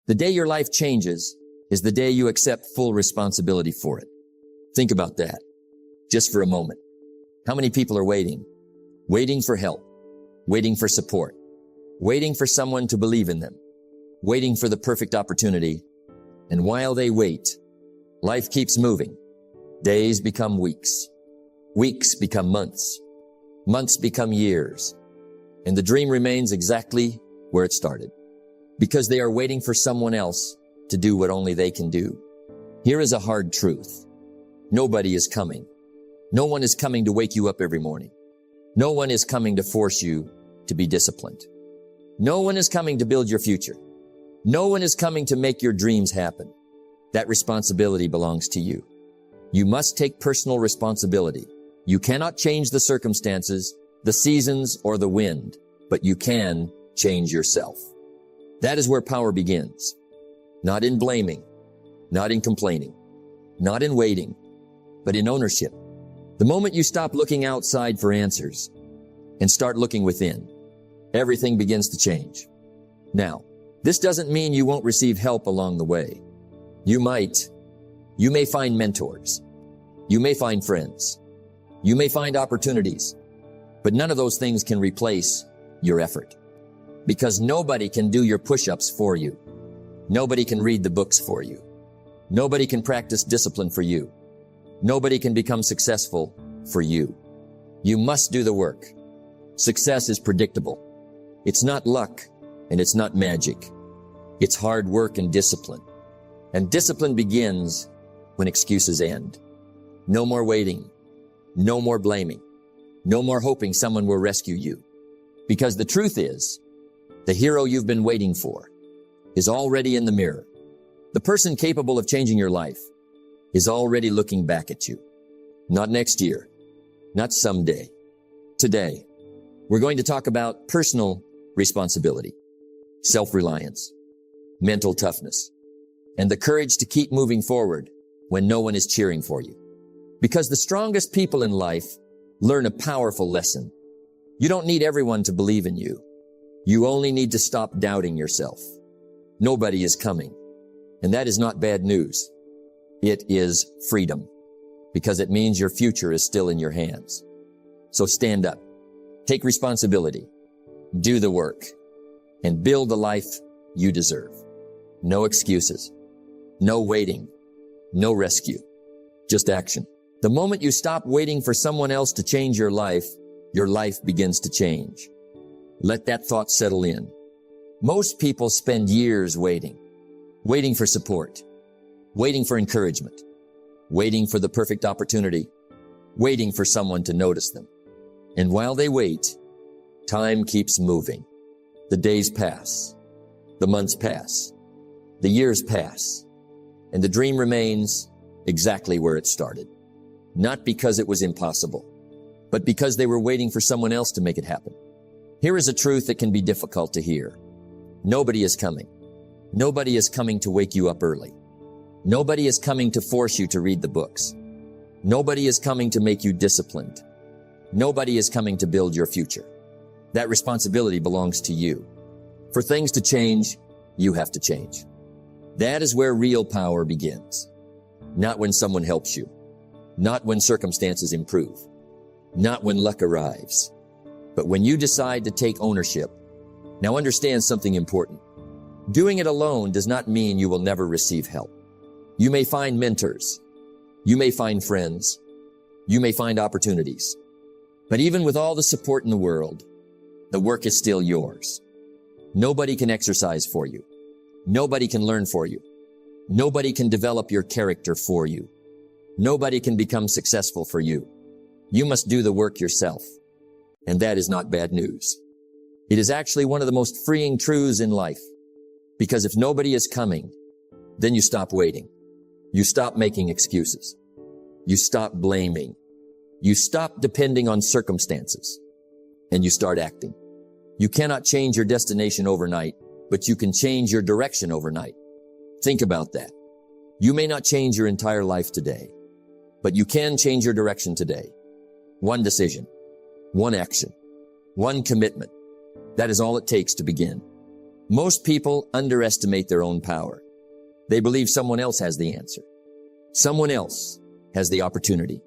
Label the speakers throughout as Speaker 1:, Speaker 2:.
Speaker 1: The day your life changes is the day you accept full responsibility for it. Think about that just for a moment. How many people are waiting? Waiting for help, waiting for support, waiting for someone to believe in them, waiting for the perfect opportunity. And while they wait, life keeps moving. Days become weeks. Weeks become months. Months become years. And the dream remains exactly where it started, because they are waiting for someone else to do what only they can do. Here is a hard truth. Nobody is coming. No one is coming to wake you up every morning. No one is coming to force you to be disciplined. No one is coming to build your future. No one is coming to make your dreams happen. That responsibility belongs to you. You must take personal responsibility. You cannot change the circumstances, the seasons, or the wind, but you can change yourself. That is where power begins. Not in blaming, not in complaining, not in waiting, but in ownership. The moment you stop looking outside for answers and start looking within, everything begins to change. Now, this doesn't mean you won't receive help along the way. You may find mentors. You may find friends. You may find opportunities, but none of those things can replace your effort, because nobody can do your push-ups for you. Nobody can read the books for you. Nobody can practice discipline for you. Nobody can become successful for you. You must do the work. Success is predictable. It's not luck, and it's not magic. It's hard work and discipline. And discipline begins when excuses end. No more waiting. No more blaming. No more hoping someone will rescue you. Because the truth is, the hero you've been waiting for is already in the mirror. The person capable of changing your life is already looking back at you. Not next year, not someday. Today, we're going to talk about personal responsibility, self-reliance, mental toughness, and the courage to keep moving forward when no one is cheering for you. Because the strongest people in life learn a powerful lesson. You don't need everyone to believe in you. You only need to stop doubting yourself. Nobody is coming. And that is not bad news. It is freedom, because it means your future is still in your hands. So stand up, take responsibility, do the work, and build the life you deserve. No excuses, no waiting, no rescue, just action. The moment you stop waiting for someone else to change your life begins to change. Let that thought settle in. Most people spend years waiting for support, waiting for encouragement, waiting for the perfect opportunity, waiting for someone to notice them. And while they wait, time keeps moving. The days pass, the months pass, the years pass, and the dream remains exactly where it started. Not because it was impossible, but because they were waiting for someone else to make it happen. Here is a truth that can be difficult to hear. Nobody is coming. Nobody is coming to wake you up early. Nobody is coming to force you to read the books. Nobody is coming to make you disciplined. Nobody is coming to build your future. That responsibility belongs to you. For things to change, you have to change. That is where real power begins. Not when someone helps you. Not when circumstances improve. Not when luck arrives. But when you decide to take ownership. Now understand something important. Doing it alone does not mean you will never receive help. You may find mentors. You may find friends. You may find opportunities. But even with all the support in the world, the work is still yours. Nobody can exercise for you. Nobody can learn for you. Nobody can develop your character for you. Nobody can become successful for you. You must do the work yourself. And that is not bad news. It is actually one of the most freeing truths in life. Because if nobody is coming, then you stop waiting. You stop making excuses. You stop blaming. You stop depending on circumstances. And you start acting. You cannot change your destination overnight, but you can change your direction overnight. Think about that. You may not change your entire life today, but you can change your direction today. One decision, one action, one commitment. That is all it takes to begin. Most people underestimate their own power. They believe someone else has the answer. Someone else has the opportunity.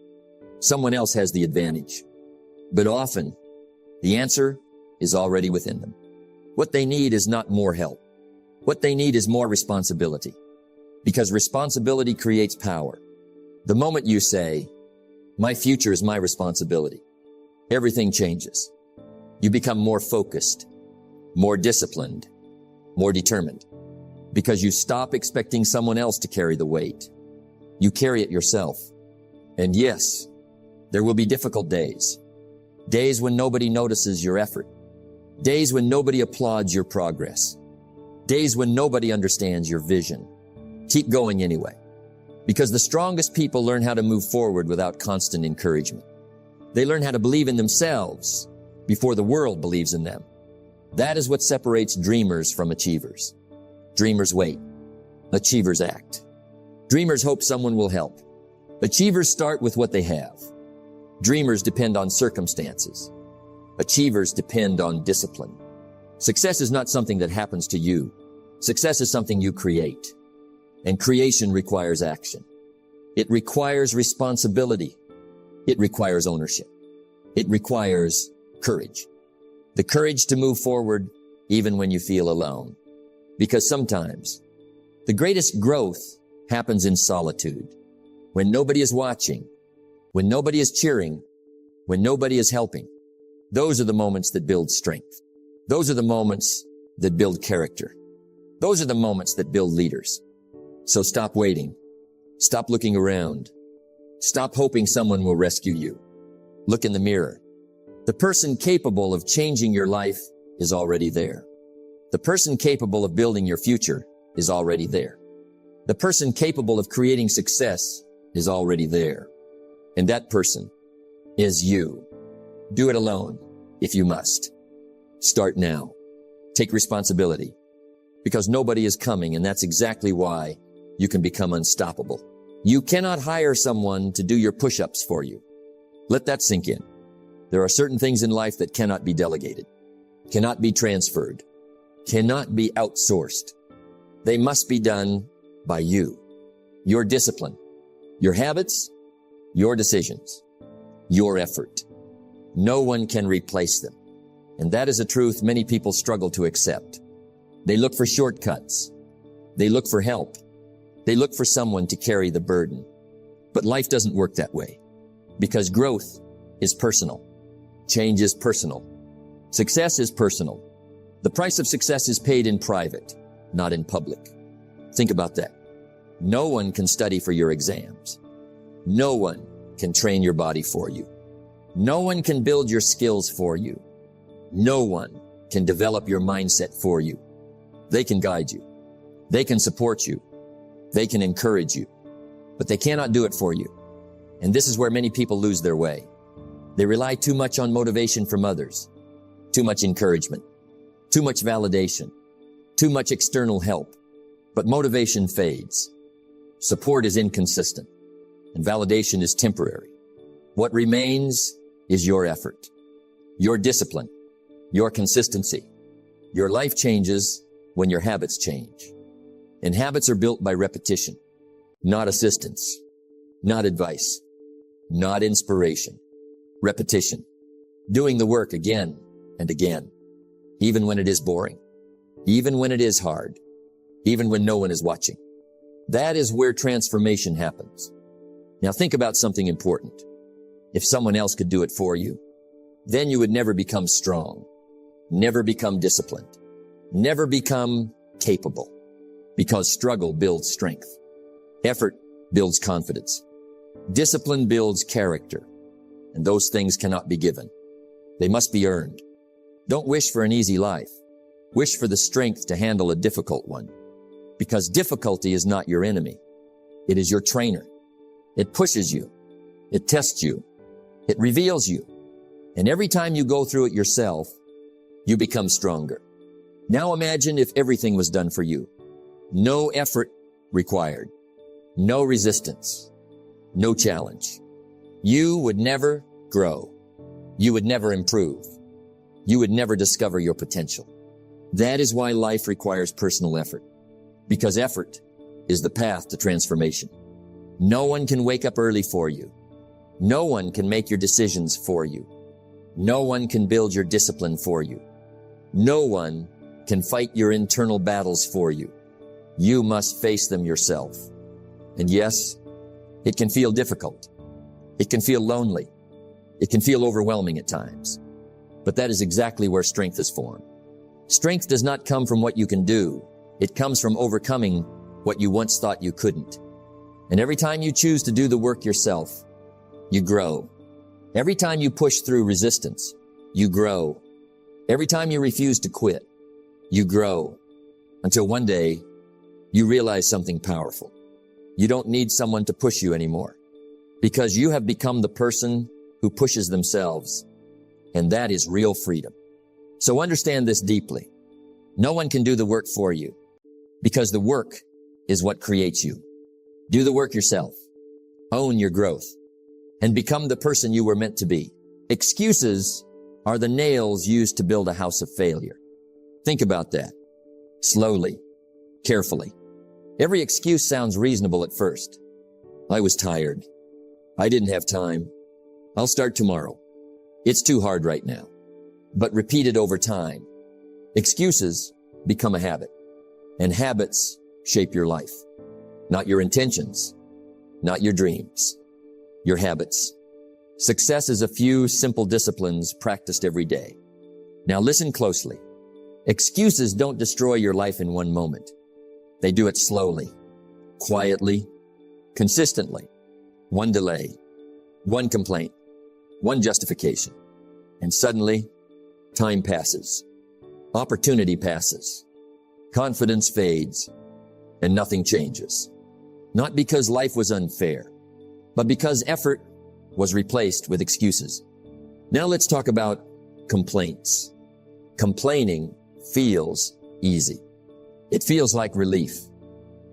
Speaker 1: Someone else has the advantage. But often, the answer is already within them. What they need is not more help. What they need is more responsibility. Because responsibility creates power. The moment you say, "My future is my responsibility," everything changes. You become more focused, more disciplined, more determined. Because you stop expecting someone else to carry the weight. You carry it yourself. And yes, there will be difficult days. Days when nobody notices your effort. Days when nobody applauds your progress. Days when nobody understands your vision. Keep going anyway. Because the strongest people learn how to move forward without constant encouragement. They learn how to believe in themselves before the world believes in them. That is what separates dreamers from achievers. Dreamers wait. Achievers act. Dreamers hope someone will help. Achievers start with what they have. Dreamers depend on circumstances. Achievers depend on discipline. Success is not something that happens to you. Success is something you create. And creation requires action. It requires responsibility. It requires ownership. It requires courage. The courage to move forward even when you feel alone. Because sometimes the greatest growth happens in solitude. When nobody is watching, when nobody is cheering, when nobody is helping. Those are the moments that build strength. Those are the moments that build character. Those are the moments that build leaders. So stop waiting. Stop looking around. Stop hoping someone will rescue you. Look in the mirror. The person capable of changing your life is already there. The person capable of building your future is already there. The person capable of creating success is already there. And that person is you. Do it alone if you must. Start now. Take responsibility. Because nobody is coming, and that's exactly why you can become unstoppable. You cannot hire someone to do your push-ups for you. Let that sink in. There are certain things in life that cannot be delegated, cannot be transferred, cannot be outsourced. They must be done by you. Your discipline, your habits, your decisions, your effort. No one can replace them. And that is a truth many people struggle to accept. They look for shortcuts. They look for help. They look for someone to carry the burden. But life doesn't work that way. Because growth is personal. Change is personal. Success is personal. The price of success is paid in private, not in public. Think about that. No one can study for your exams. No one can train your body for you. No one can build your skills for you. No one can develop your mindset for you. They can guide you. They can support you. They can encourage you. But they cannot do it for you. And this is where many people lose their way. They rely too much on motivation from others, too much encouragement, too much validation, too much external help. But motivation fades. Support is inconsistent, and validation is temporary. What remains is your effort, your discipline, your consistency. Your life changes when your habits change. And habits are built by repetition, not assistance, not advice, not inspiration. Repetition. Doing the work again and again, even when it is boring, even when it is hard, even when no one is watching. That is where transformation happens. Now think about something important. If someone else could do it for you, then you would never become strong, never become disciplined, never become capable, because struggle builds strength. Effort builds confidence. Discipline builds character. And those things cannot be given. They must be earned. Don't wish for an easy life. Wish for the strength to handle a difficult one. Because difficulty is not your enemy. It is your trainer. It pushes you. It tests you. It reveals you. And every time you go through it yourself, you become stronger. Now imagine if everything was done for you. No effort required. No resistance. No challenge. You would never grow. You would never improve. You would never discover your potential. That is why life requires personal effort, because effort is the path to transformation. No one can wake up early for you. No one can make your decisions for you. No one can build your discipline for you. No one can fight your internal battles for you. You must face them yourself. And yes, it can feel difficult. It can feel lonely. It can feel overwhelming at times. But that is exactly where strength is formed. Strength does not come from what you can do. It comes from overcoming what you once thought you couldn't. And every time you choose to do the work yourself, you grow. Every time you push through resistance, you grow. Every time you refuse to quit, you grow. Until one day, you realize something powerful. You don't need someone to push you anymore, because you have become the person who pushes themselves. And that is real freedom. So understand this deeply. No one can do the work for you, because the work is what creates you. Do the work yourself. Own your growth and become the person you were meant to be. Excuses are the nails used to build a house of failure. Think about that. Slowly, carefully. Every excuse sounds reasonable at first. I was tired. I didn't have time. I'll start tomorrow. It's too hard right now. But repeated over time, excuses become a habit, and habits shape your life. Not your intentions, not your dreams, your habits. Success is a few simple disciplines practiced every day. Now listen closely. Excuses don't destroy your life in one moment. They do it slowly, quietly, consistently. One delay, one complaint, one justification. And suddenly, time passes. Opportunity passes. Confidence fades. And nothing changes. Not because life was unfair, but because effort was replaced with excuses. Now let's talk about complaints. Complaining feels easy. It feels like relief.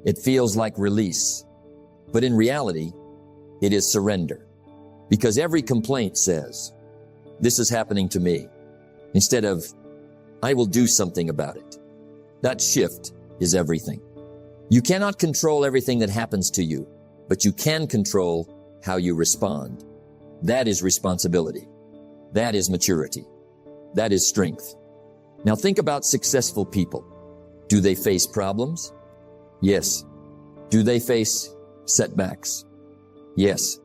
Speaker 1: It feels like release. But in reality, it is surrender. Because every complaint says, this is happening to me, instead of, I will do something about it. That shift is everything. You cannot control everything that happens to you, but you can control how you respond. That is responsibility. That is maturity. That is strength. Now think about successful people. Do they face problems? Yes. Do they face setbacks? Yes.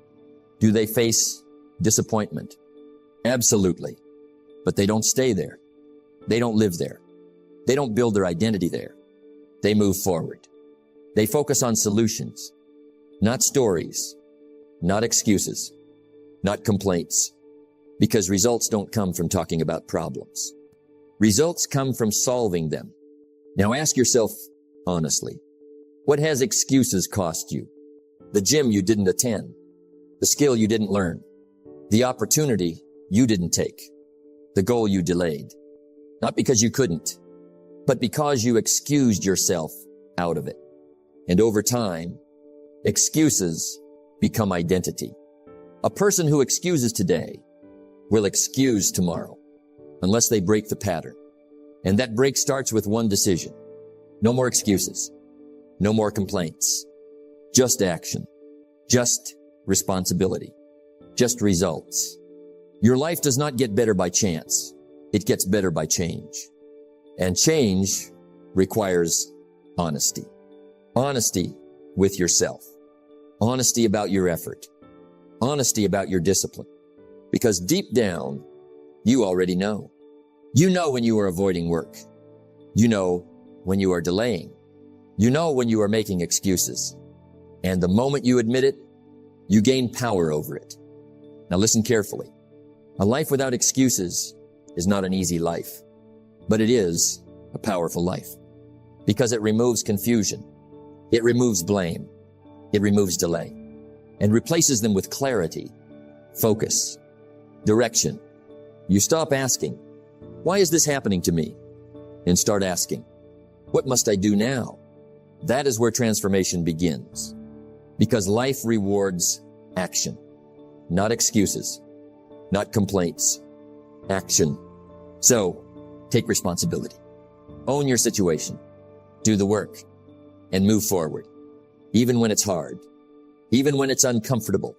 Speaker 1: Do they face disappointment? Absolutely. But they don't stay there. They don't live there. They don't build their identity there. They move forward. They focus on solutions, not stories, not excuses, not complaints, because results don't come from talking about problems. Results come from solving them. Now ask yourself honestly, what has excuses cost you? The gym you didn't attend, the skill you didn't learn, the opportunity you didn't take, the goal you delayed, not because you couldn't, but because you excused yourself out of it. And over time, excuses become identity. A person who excuses today will excuse tomorrow unless they break the pattern. And that break starts with one decision. No more excuses. No more complaints. Just action. Just responsibility. Just results. Your life does not get better by chance. It gets better by change. And change requires honesty. Honesty with yourself. Honesty about your effort. Honesty about your discipline. Because deep down, you already know. You know when you are avoiding work. You know when you are delaying. You know when you are making excuses. And the moment you admit it, you gain power over it. Now listen carefully. A life without excuses is not an easy life, but it is a powerful life because it removes confusion. It removes blame. It removes delay and replaces them with clarity, focus, direction. You stop asking, why is this happening to me? And start asking, what must I do now? That is where transformation begins because life rewards action, not excuses, not complaints, action. So take responsibility. Own your situation. Do the work and move forward. Even when it's hard. Even when it's uncomfortable.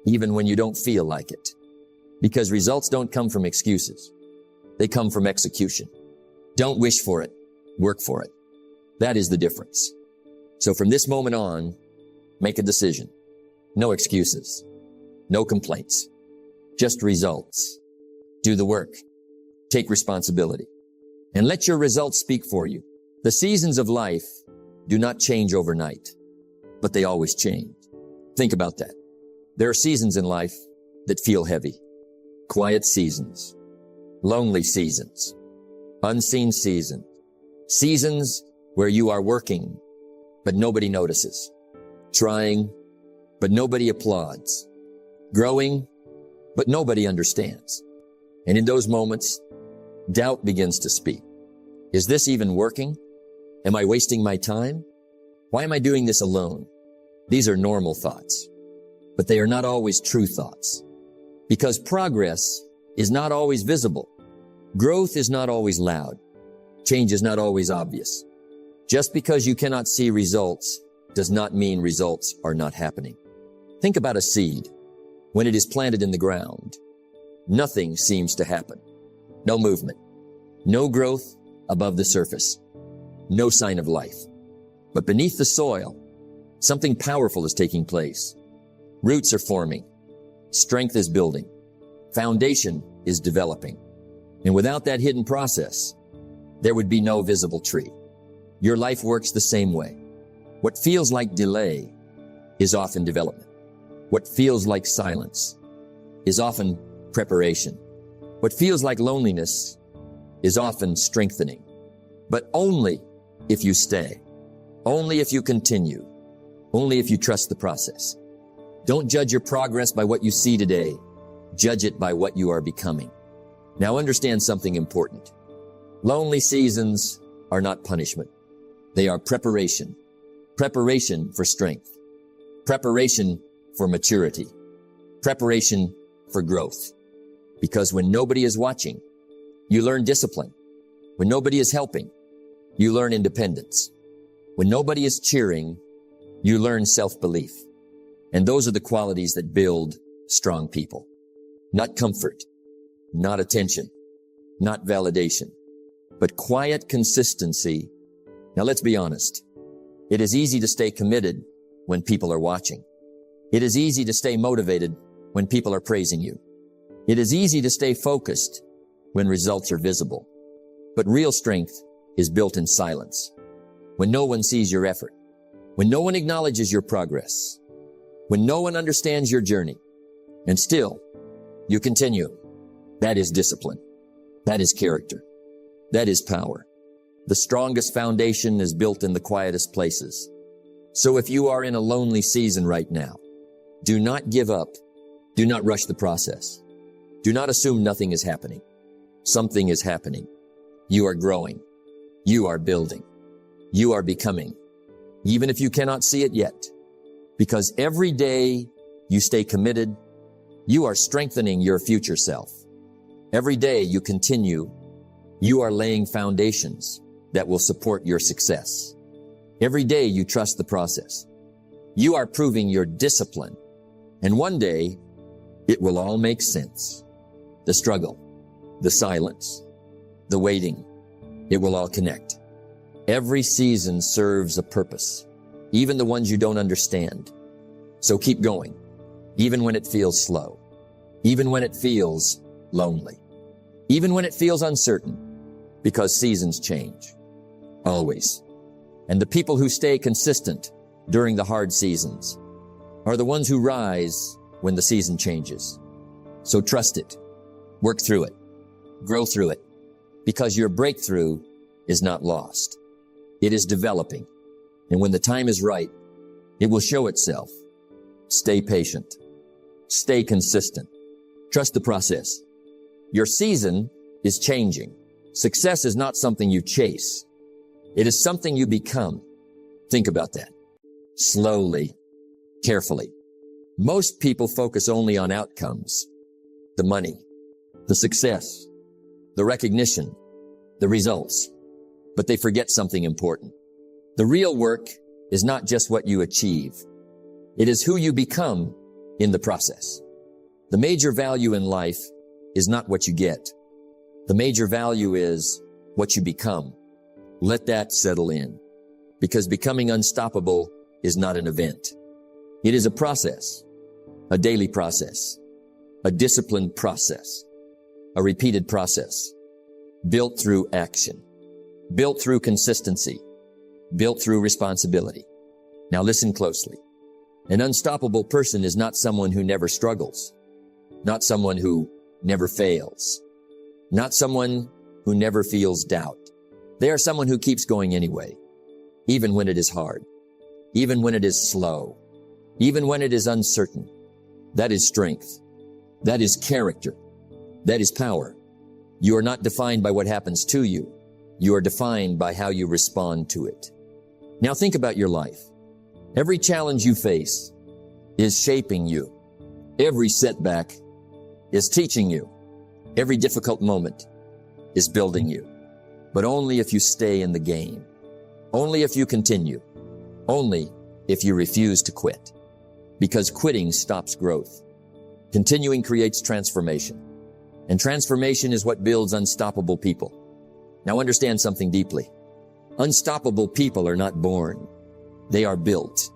Speaker 1: Even when you don't feel like it. Because results don't come from excuses. They come from execution. Don't wish for it. Work for it. That is the difference. So from this moment on, make a decision. No excuses. No complaints. Just results. Do the work. Take responsibility. And let your results speak for you. The seasons of life do not change overnight, but they always change. Think about that. There are seasons in life that feel heavy. Quiet seasons. Lonely seasons. Unseen seasons. Seasons where you are working, but nobody notices. Trying, but nobody applauds. Growing, but nobody understands. And in those moments, doubt begins to speak. Is this even working? Am I wasting my time? Why am I doing this alone? These are normal thoughts, but they are not always true thoughts. Because progress is not always visible. Growth is not always loud. Change is not always obvious. Just because you cannot see results does not mean results are not happening. Think about a seed. When it is planted in the ground, nothing seems to happen. No movement. No growth above the surface. No sign of life. But beneath the soil, something powerful is taking place. Roots are forming. Strength is building. Foundation is developing. And without that hidden process, there would be no visible tree. Your life works the same way. What feels like delay is often development. What feels like silence is often preparation. What feels like loneliness is often strengthening. But only if you stay. Only if you continue. Only if you trust the process. Don't judge your progress by what you see today. Judge it by what you are becoming. Now understand something important. Lonely seasons are not punishment. They are preparation. Preparation for strength. Preparation for maturity. Preparation for growth. Because when nobody is watching, you learn discipline. When nobody is helping, you learn independence. When nobody is cheering, you learn self-belief. And those are the qualities that build strong people. Not comfort, not attention, not validation, but quiet consistency. Now let's be honest. It is easy to stay committed when people are watching. It is easy to stay motivated when people are praising you. It is easy to stay focused when results are visible. But real strength is built in silence. When no one sees your effort, when no one acknowledges your progress, when no one understands your journey, and still you continue. That is discipline. That is character. That is power. The strongest foundation is built in the quietest places. So if you are in a lonely season right now, do not give up. Do not rush the process. Do not assume nothing is happening. Something is happening. You are growing. You are building. You are becoming, even if you cannot see it yet. Because every day you stay committed, you are strengthening your future self. Every day you continue, you are laying foundations that will support your success. Every day you trust the process. You are proving your discipline. And one day, it will all make sense. The struggle, the silence, the waiting, it will all connect. Every season serves a purpose, even the ones you don't understand. So keep going, even when it feels slow, even when it feels lonely, even when it feels uncertain, because seasons change, always. And the people who stay consistent during the hard seasons are the ones who rise when the season changes. So trust it, work through it, grow through it, because your breakthrough is not lost. It is developing. And when the time is right, it will show itself. Stay patient. Stay consistent. Trust the process. Your season is changing. Success is not something you chase. It is something you become. Think about that. Slowly, carefully. Most people focus only on outcomes. The money, the success, the recognition, the results. but they forget something important. The real work is not just what you achieve. It is who you become in the process. The major value in life is not what you get. The major value is what you become. Let that settle in, because becoming unstoppable is not an event. It is a process, a daily process, a disciplined process, a repeated process, built through action, built through consistency, built through responsibility. Now listen closely. An unstoppable person is not someone who never struggles, not someone who never fails, not someone who never feels doubt. They are someone who keeps going anyway, even when it is hard, even when it is slow, even when it is uncertain. That is strength. That is character. That is power. You are not defined by what happens to you. You are defined by how you respond to it. Now think about your life. Every challenge you face is shaping you. Every setback is teaching you. Every difficult moment is building you. But only if you stay in the game. Only if you continue. Only if you refuse to quit. Because quitting stops growth. Continuing creates transformation. And transformation is what builds unstoppable people. Now understand something deeply. Unstoppable people are not born. They are built.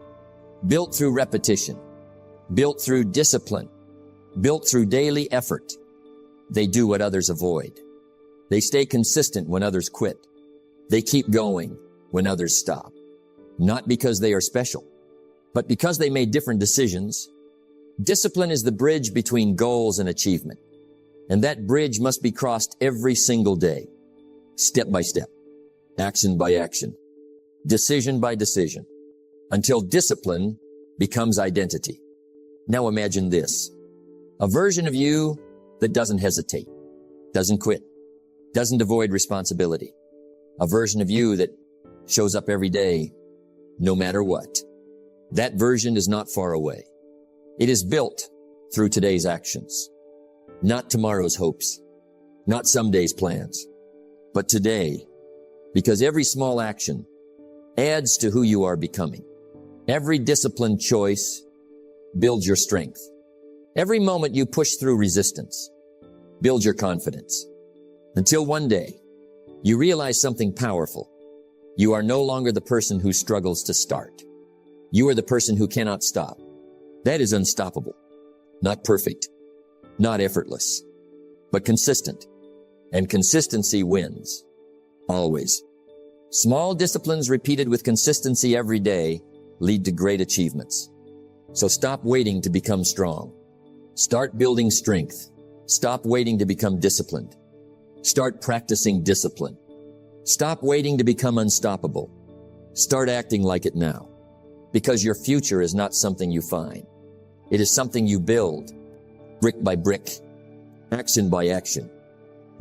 Speaker 1: Built through repetition. Built through discipline. Built through daily effort. They do what others avoid. They stay consistent when others quit. They keep going when others stop. Not because they are special, but because they made different decisions. Discipline is the bridge between goals and achievement. And that bridge must be crossed every single day, step by step, action by action, decision by decision, until discipline becomes identity. Now imagine this, a version of you that doesn't hesitate, doesn't quit, doesn't avoid responsibility, a version of you that shows up every day, no matter what. That version is not far away. It is built through today's actions. Not tomorrow's hopes, not someday's plans, but today, because every small action adds to who you are becoming. Every disciplined choice builds your strength. Every moment you push through resistance builds your confidence. Until one day, you realize something powerful. You are no longer the person who struggles to start. You are the person who cannot stop. That is unstoppable, not perfect, not effortless, but consistent. And consistency wins. Always. Small disciplines repeated with consistency every day lead to great achievements. So stop waiting to become strong. Start building strength. Stop waiting to become disciplined. Start practicing discipline. Stop waiting to become unstoppable. Start acting like it now. Because your future is not something you find. It is something you build, brick by brick, action by action,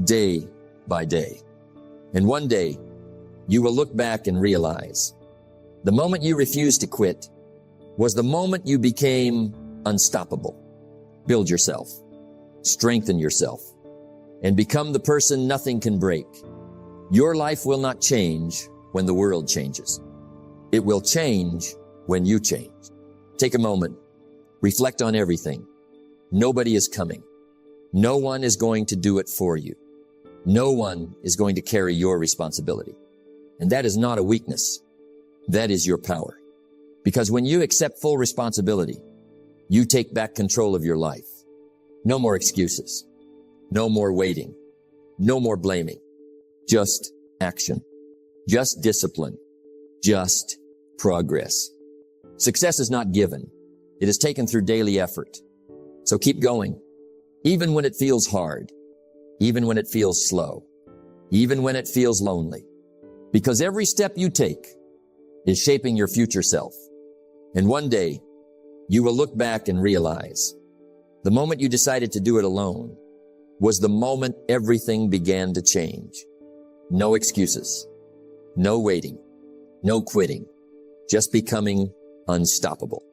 Speaker 1: day by day. And one day, you will look back and realize the moment you refused to quit was the moment you became unstoppable. Build yourself, strengthen yourself, and become the person nothing can break. Your life will not change when the world changes. It will change when you change. Take a moment, reflect on everything. Nobody is coming. No one is going to do it for you. No one is going to carry your responsibility. And that is not a weakness. That is your power. Because when you accept full responsibility, you take back control of your life. No more excuses. No more waiting. No more blaming. Just action. Just discipline. Just progress. Success is not given. It is taken through daily effort. So keep going. Even when it feels hard. Even when it feels slow. Even when it feels lonely. Because every step you take is shaping your future self. And one day, you will look back and realize the moment you decided to do it alone was the moment everything began to change. No excuses. No waiting. No quitting. Just becoming unstoppable.